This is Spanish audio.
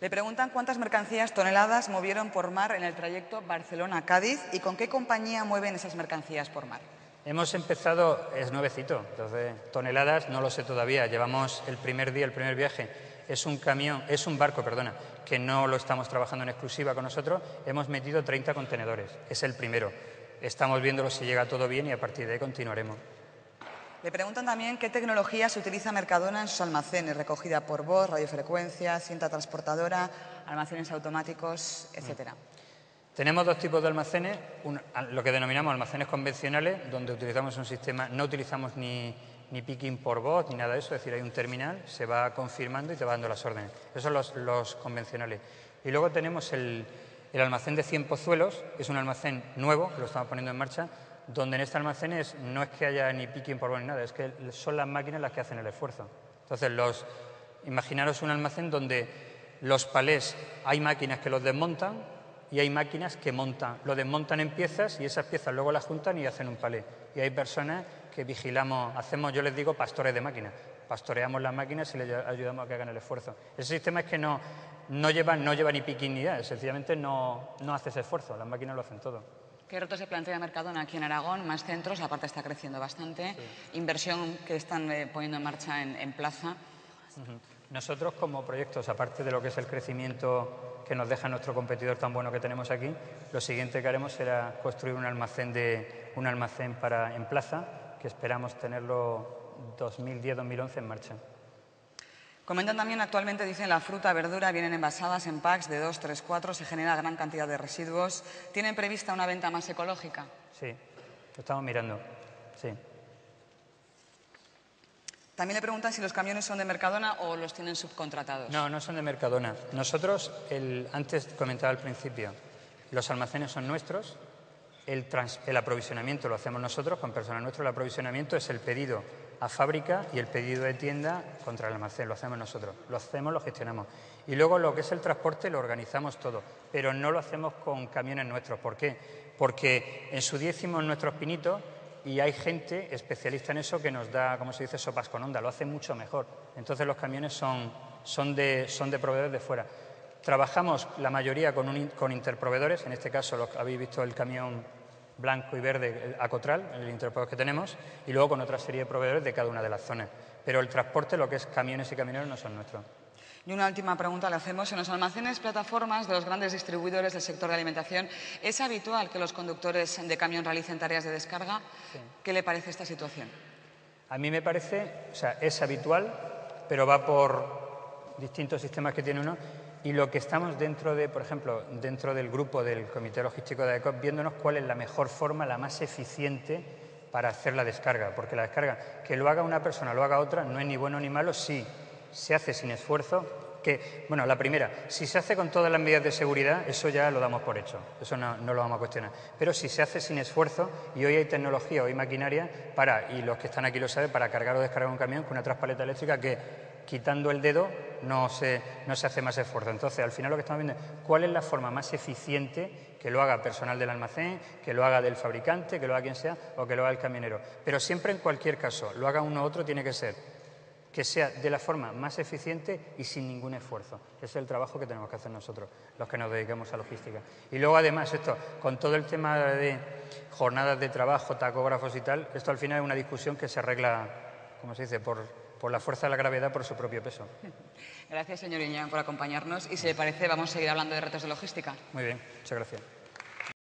Le preguntan cuántas mercancías, toneladas, movieron por mar en el trayecto Barcelona-Cádiz y con qué compañía mueven esas mercancías por mar. Hemos empezado, es nuevecito, entonces toneladas no lo sé todavía. Llevamos el primer día, el primer viaje. Es un barco, que no lo estamos trabajando en exclusiva con nosotros. Hemos metido 30 contenedores, es el primero. Estamos viéndolo si llega todo bien y a partir de ahí continuaremos. Le preguntan también qué tecnología se utiliza Mercadona en sus almacenes, recogida por voz, radiofrecuencia, cinta transportadora, almacenes automáticos, etcétera. Tenemos dos tipos de almacenes, lo que denominamos almacenes convencionales, donde utilizamos un sistema, no utilizamos ni picking por voz ni nada de eso, es decir, hay un terminal, se va confirmando y te va dando las órdenes. Esos son los convencionales. Y luego tenemos el almacén de 100 Pozuelos, es un almacén nuevo, que lo estamos poniendo en marcha, donde en este almacén no es que haya ni picking por voz ni nada, es que son las máquinas las que hacen el esfuerzo. Entonces, imaginaros un almacén donde los palés, hay máquinas que los desmontan y hay máquinas que lo desmontan en piezas y esas piezas luego las juntan y hacen un palé. Y hay personas que vigilamos, yo les digo pastores de máquinas, pastoreamos las máquinas y les ayudamos a que hagan el esfuerzo. Ese sistema es que no lleva ni picking ni nada, sencillamente no hace ese esfuerzo, las máquinas lo hacen todo. ¿Qué retos se plantea Mercadona aquí en Aragón? Más centros, aparte está creciendo bastante. Sí. Inversión que están poniendo en marcha en Plaza. Nosotros como proyectos, aparte de lo que es el crecimiento que nos deja nuestro competidor tan bueno que tenemos aquí, lo siguiente que haremos será construir un almacén en Plaza, que esperamos tenerlo 2010-2011 en marcha. Comentan también, actualmente dicen, la fruta, verdura vienen envasadas en packs de 2, 3, 4, se genera gran cantidad de residuos. ¿Tienen prevista una venta más ecológica? Sí, lo estamos mirando, sí. También le preguntan si los camiones son de Mercadona o los tienen subcontratados. No son de Mercadona. Nosotros, antes comentaba al principio, los almacenes son nuestros, el aprovisionamiento lo hacemos nosotros, con personal nuestro. El aprovisionamiento es el pedido a fábrica y el pedido de tienda contra el almacén, lo hacemos nosotros. Lo gestionamos. Y luego lo que es el transporte lo organizamos todo, pero no lo hacemos con camiones nuestros. ¿Por qué? Porque en su día hicimos nuestros pinitos y hay gente especialista en eso que nos da, como se dice, sopas con onda, lo hace mucho mejor. Entonces los camiones son de proveedores de fuera. Trabajamos la mayoría con interproveedores, en este caso habéis visto el camión blanco y verde Acotral, el interproveedor que tenemos, y luego con otra serie de proveedores de cada una de las zonas. Pero el transporte, lo que es camiones y camioneros, no son nuestros. Y una última pregunta le hacemos. En los almacenes, plataformas de los grandes distribuidores del sector de alimentación, ¿es habitual que los conductores de camión realicen tareas de descarga? Sí. ¿Qué le parece esta situación? A mí me parece, es habitual, pero va por distintos sistemas que tiene uno. Y lo que estamos por ejemplo, dentro del grupo del Comité Logístico de AECOP, viéndonos cuál es la mejor forma, la más eficiente para hacer la descarga. Porque la descarga, que lo haga una persona, lo haga otra, no es ni bueno ni malo si se hace sin esfuerzo. La primera, si se hace con todas las medidas de seguridad, eso ya lo damos por hecho, eso no lo vamos a cuestionar. Pero si se hace sin esfuerzo, y hoy hay tecnología, hoy hay maquinaria, y los que están aquí lo saben, para cargar o descargar un camión con una traspaleta eléctrica que, quitando el dedo, no se hace más esfuerzo. Entonces, al final lo que estamos viendo es cuál es la forma más eficiente que lo haga personal del almacén, que lo haga del fabricante, que lo haga quien sea, o que lo haga el camionero. Pero siempre, en cualquier caso, lo haga uno u otro, tiene que ser que sea de la forma más eficiente y sin ningún esfuerzo. Ese es el trabajo que tenemos que hacer nosotros, los que nos dedicamos a logística. Y luego, además, con todo el tema de jornadas de trabajo, tacógrafos y tal, esto al final es una discusión que se arregla, como se dice, por la fuerza de la gravedad, por su propio peso. Gracias, señor Iñán, por acompañarnos. Y si le parece, vamos a seguir hablando de retos de logística. Muy bien, muchas gracias.